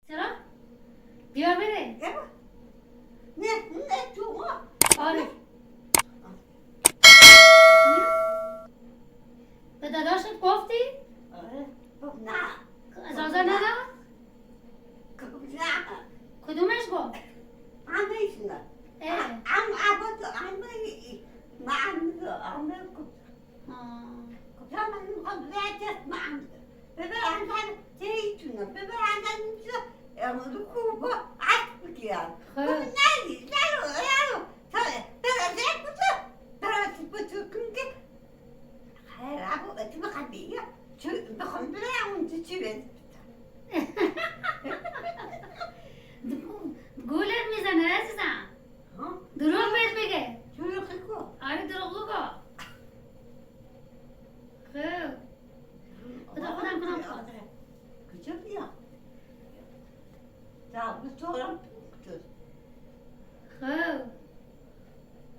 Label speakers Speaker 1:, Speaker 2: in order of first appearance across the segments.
Speaker 1: چرا؟ بیا بره
Speaker 2: نه تو
Speaker 1: آره به داداشت گفتی؟
Speaker 2: آره نه
Speaker 1: اجازه نداد؟
Speaker 2: نه
Speaker 1: کدومش گفت؟
Speaker 2: همه ایشونه من كمان قبلات اسمع ببقى عندنا تيتنا ببقى عندنا ركوبة عكسك يعني نادي لا ترى زي ترى كنت هيلعبوا تبقى خبية شو بخمبلا وانت تشيل
Speaker 1: گولت میزنه عزیزم دروغ بهت بگه
Speaker 2: شو خيكو
Speaker 1: آره دروغ بگو خب خودم کنم خواهد
Speaker 2: کجا بیا بطورم کجا
Speaker 1: خب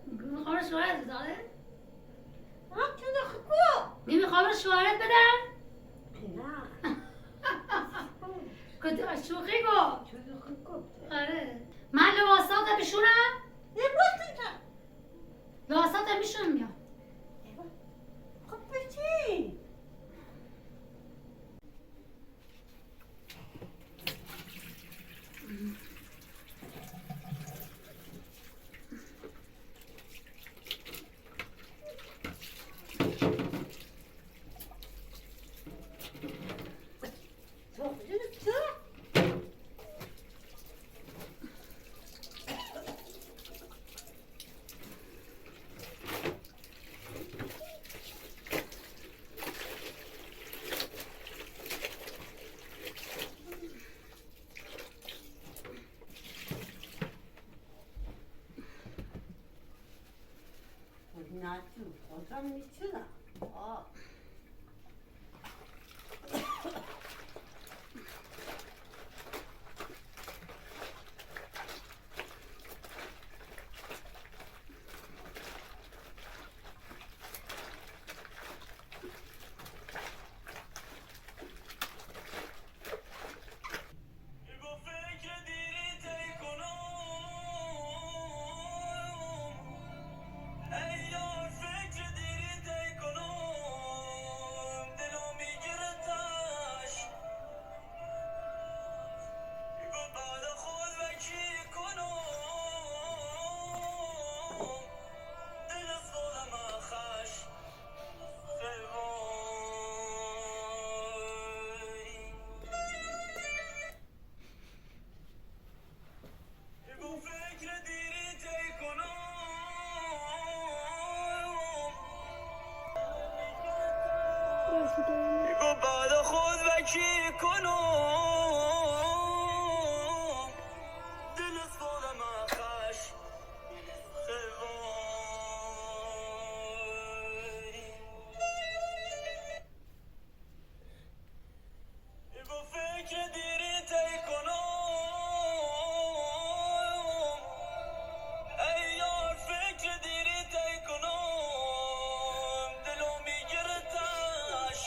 Speaker 1: میخوام شوهرت داره؟
Speaker 2: چرا خکو
Speaker 1: نمیخوام شوهرت بدن؟
Speaker 2: نه
Speaker 1: کدوم شوخی گو
Speaker 2: چرا خکو
Speaker 1: آره من لباسات بشونم؟
Speaker 2: لباسات
Speaker 1: لباسات میشونم میام
Speaker 2: خب بچی نه تو خودم میتونم
Speaker 3: بعد خود وکی کنم دل سالم خش با فکر دیری تی کنم ای یار فکر دیری تی کنم دلو میگیره تش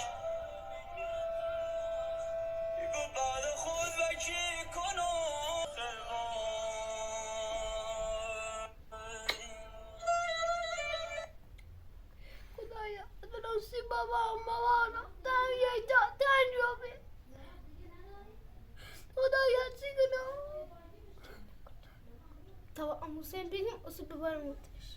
Speaker 3: بعد خود وکی کنم
Speaker 1: خدایا درستی مامانم تنجابه خدایا چی کنم
Speaker 4: تا آموزه بگیم اصلا ببرموتش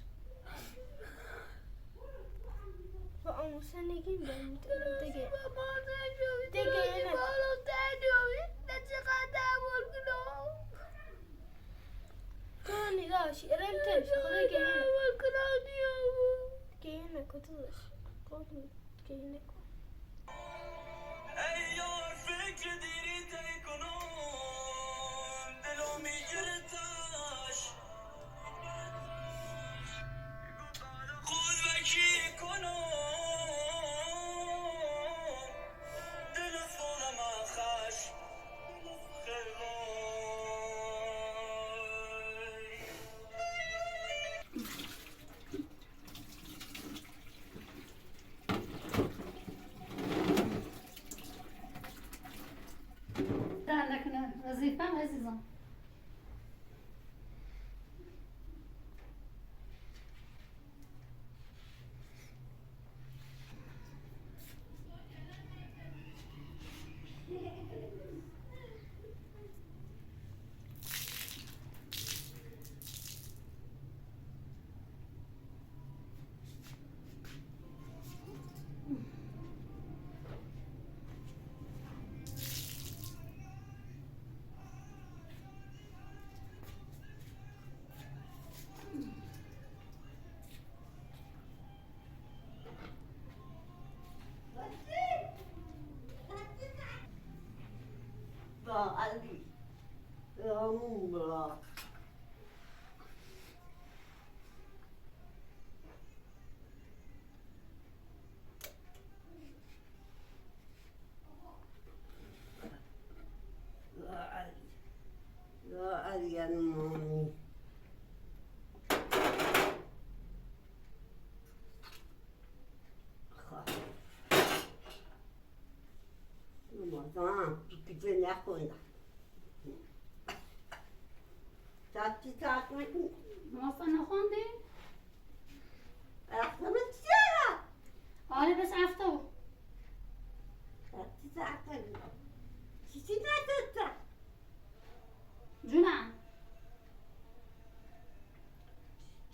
Speaker 4: با آموزه نگیم بریم دیگه
Speaker 1: مامان تنجابه
Speaker 4: دیگه
Speaker 1: درستی
Speaker 4: نه.
Speaker 1: مامانم تنجابه نه چقدر تحمل کنم
Speaker 4: تو نگاهشی ارم تنش خدا گیه
Speaker 1: تحمل کنم نیامو
Speaker 4: گیه نکن تو داشت گیه نکن
Speaker 3: ای یار فکر دیری تی کنم دلو میگیره تش خود وکی کنم دل سالم خش
Speaker 1: کنه وظیفم عزیزم.
Speaker 2: با علی رامون برا لا علی المامی رمضان دیگه نخوندم چی تاک میکنی؟
Speaker 1: ماست نخوندی؟
Speaker 2: اختمت چیه؟
Speaker 1: آره بس افتو.
Speaker 2: چی تاک میکنی؟ چی نداشته؟
Speaker 1: جونم.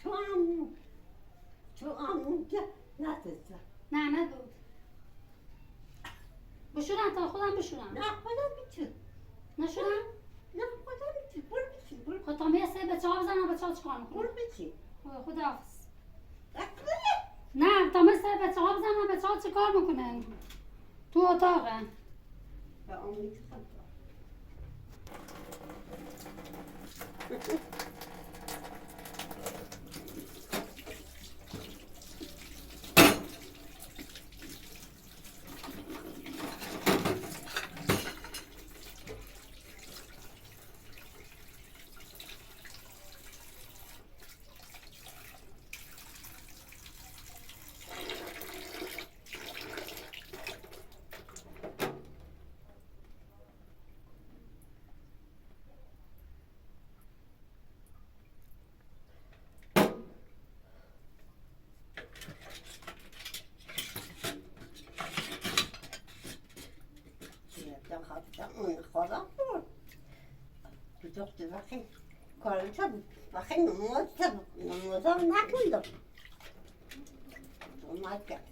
Speaker 2: تو همون که نداشته
Speaker 1: نه ندود. بشورم تا خودم بشورم.
Speaker 2: نه خودم میتون
Speaker 1: نشورم؟
Speaker 2: نه خودم میتون برو بچین برو
Speaker 1: خود تا میرسه به چهار بزنم به چهار چکار میکنم؟
Speaker 2: برو بچین
Speaker 1: خدا حافظ.
Speaker 2: اکنه
Speaker 1: نه تا میرسه به چهار بزنم به چهار چکار میکنه؟ تو اتاقه.
Speaker 2: به امید خدا خدا خورد تو دختر وقتی کارم وقتی نمازم نکندم اومد کرد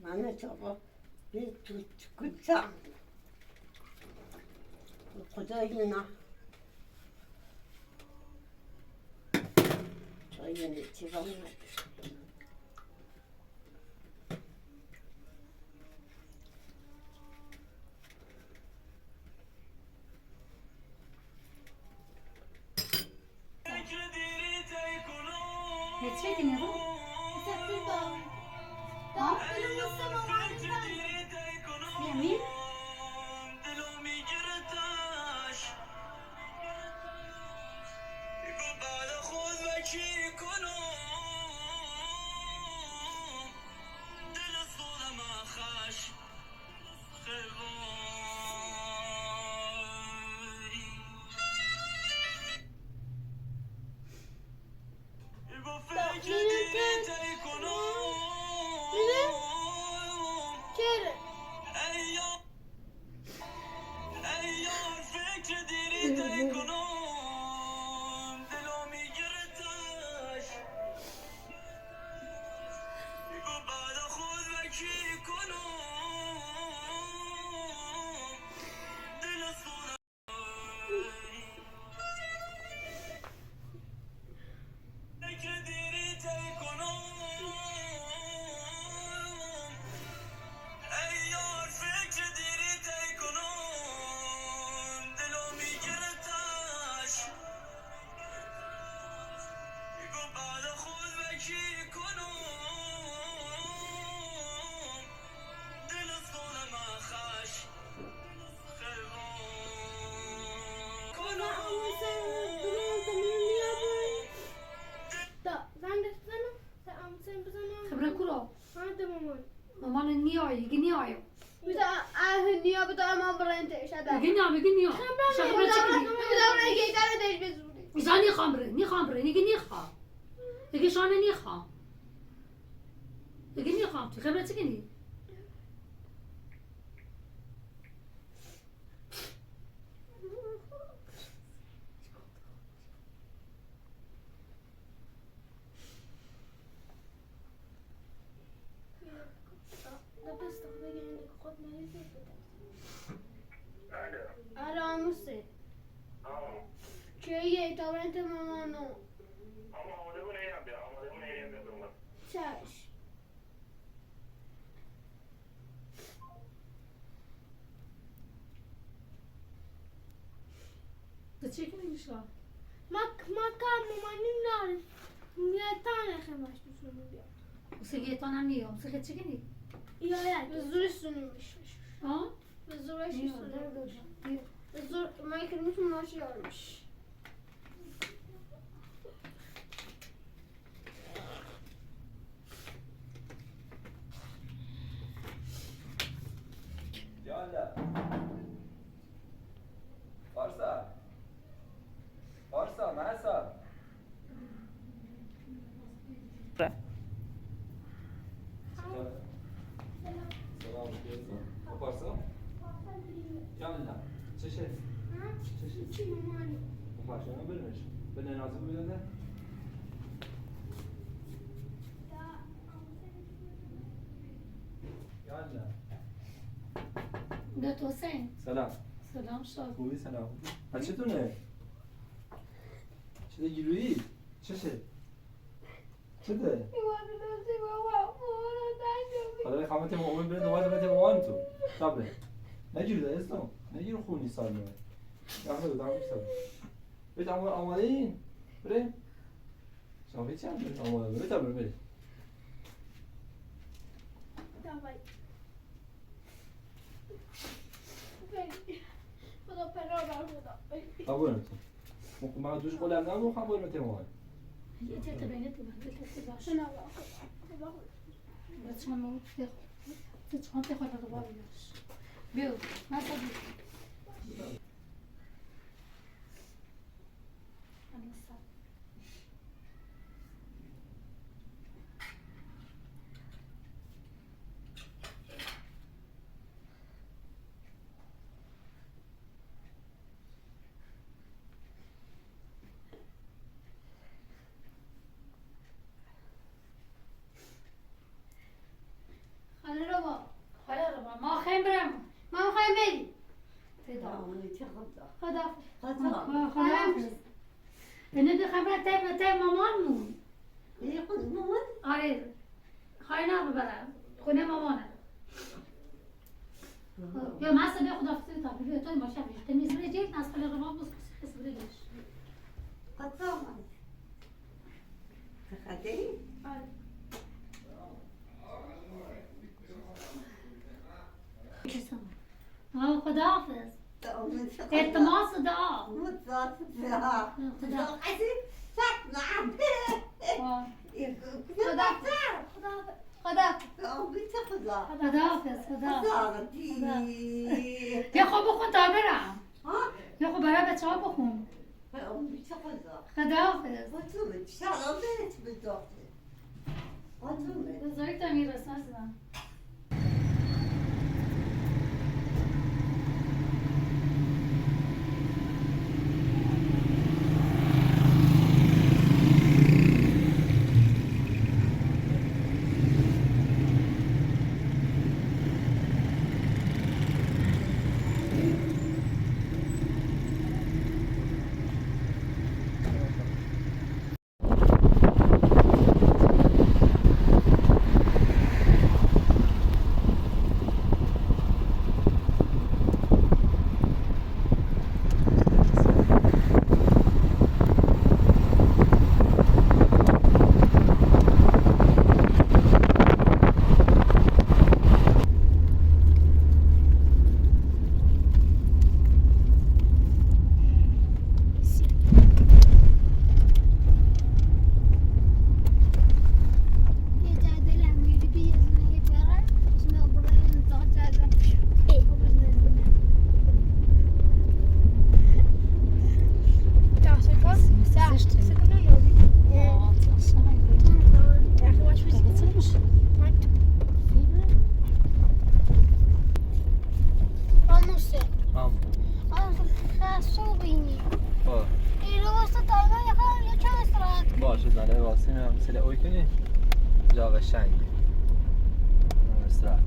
Speaker 2: من چابا بی تو کجا خدایی نه تو یه چیزا اومد
Speaker 1: هیچی که نرو؟ یعنی؟ خبره کرو. مامان نیای، یکی نیای.
Speaker 4: بدا اهنیا بدا اما برنتش هذا
Speaker 1: بگی نیا شخبره چی کنی؟
Speaker 4: بدا برنتش داره دیش بزونی
Speaker 1: ایزا نیخوام بره نگی نیخوام نگی شانه نیخوام نگی نیخوام تو خبره چی کنی؟
Speaker 4: لبست بگن خود نریزی بده
Speaker 3: الو
Speaker 4: آراموسه
Speaker 3: آه
Speaker 4: چیه تا برنت مامانو
Speaker 3: اما آماده کن ایرم بیا آماده کن ایرم بیا برو
Speaker 4: چش
Speaker 1: تو چی کنی میشا؟
Speaker 4: ما کار مامانی ناره میتانه خماش بسونی بیا
Speaker 1: سگی تانم نیا سگی چی کنی؟
Speaker 4: یا به زور سونیمش
Speaker 1: آه؟
Speaker 4: به زورش
Speaker 1: نیا
Speaker 4: سونیمش
Speaker 1: نیا
Speaker 4: به زور ما یکرمیتون ماشی یارمش
Speaker 5: يلا فارسا فارسا معسا سلام فارسا يلا چشه
Speaker 4: چی مامانی
Speaker 5: فارسا ما برنش بدنا نازم بدنا يلا
Speaker 1: دکتر حسین
Speaker 5: سلام
Speaker 1: سلام شاد
Speaker 5: خوبی سلام چطوره چه گیرویی چشه چته حالا خامت مامان بره دوباره بده مامان تو طبعا نگیر ده اسلام نگیر خونی سال نه داخل دو داخل سال بیت آماده این بره شما بیت چند بره آماده بره طبعا بره
Speaker 4: داوای خدا پناه بر خدا
Speaker 5: قبول تو ما دوش قول هم نمو قبول مت مامان
Speaker 1: یه چه تبینه تو باش
Speaker 4: پناه بر خدا
Speaker 1: بچه‌ها مو تو چون ته خاله رو باریش بیو مثلا خاله رو با ما خیم برم
Speaker 4: ما میخوایم بریم
Speaker 1: تدا
Speaker 2: آمونی چه خدا
Speaker 4: خدا
Speaker 2: خدا
Speaker 1: خدا اینه دو خبر تای مامانمون
Speaker 2: یه خود مامان
Speaker 1: آره خواهی نه ببرم خونه مامانه یا من سبه خدا فتوی تا بلیو توی باشه بیش تمیز بره جیب ناس خاله رو با بس کس بره جیش
Speaker 2: خدا آمد خدایی
Speaker 1: خدا حافظ
Speaker 2: آمونی چه خدا
Speaker 1: التماس دعا
Speaker 2: متزاد فيها
Speaker 1: خدا
Speaker 2: نعم
Speaker 4: خدا خدا
Speaker 1: خدا حافظ خدا
Speaker 2: خدا
Speaker 1: یه خواب بخون تا برم
Speaker 2: ها
Speaker 1: یه خواب برای بچه ها بخون
Speaker 2: چه خدا
Speaker 1: خدا حافظ
Speaker 2: قطومت شغل بيت بالدوخة قطومت
Speaker 1: بزرگ تا میرسن زدم
Speaker 5: Mesela o günü Java Şengi. Sıra var.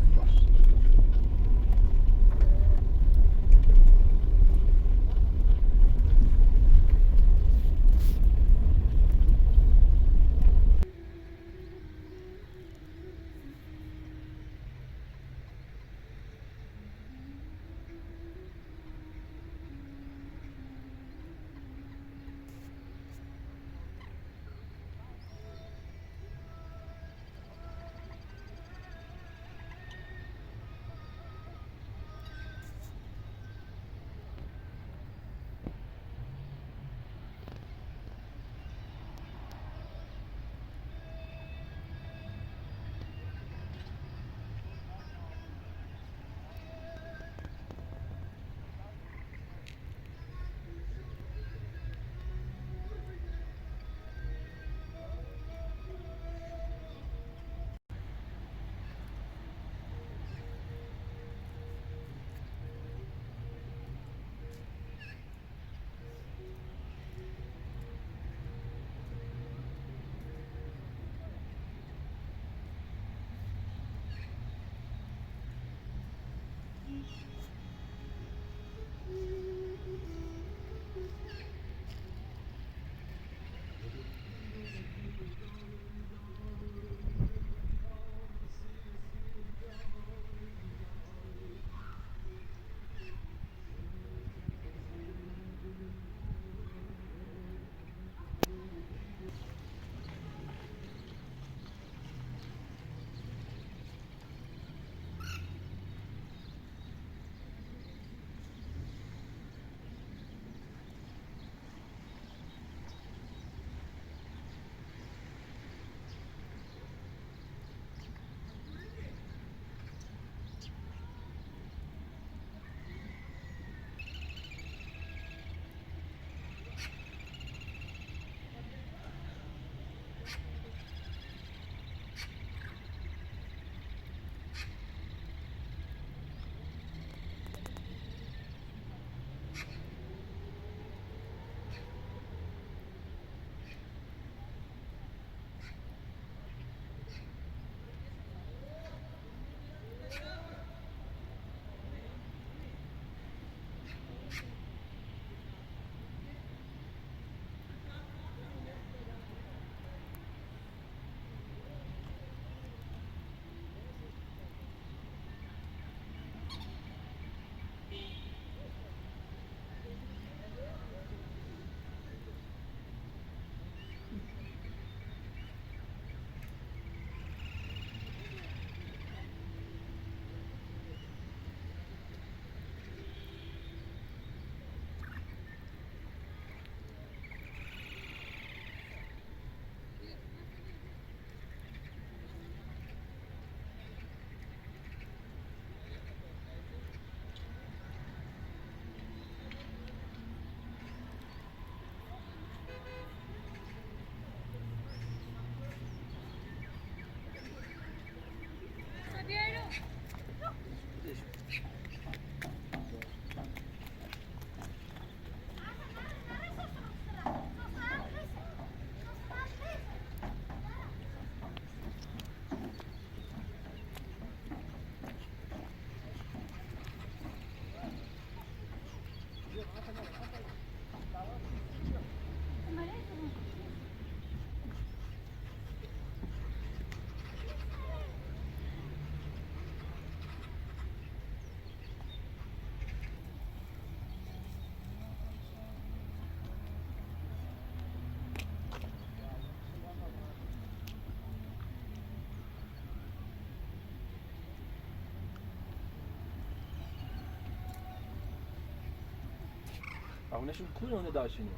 Speaker 5: A one sunt cui ne da și nu?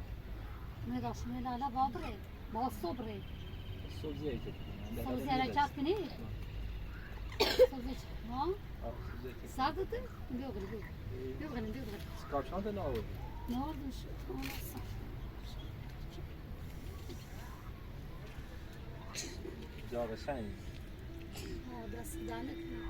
Speaker 1: Ne da și noi la babre. Ba sobre.
Speaker 5: Să zice.
Speaker 1: Să zice la ne? Să zice, ha? Sadete? Biogre.
Speaker 5: Skapşan da ne olur?
Speaker 1: Ne oldu şu?
Speaker 5: Java Şengi.
Speaker 1: Ha, biraz danet mi?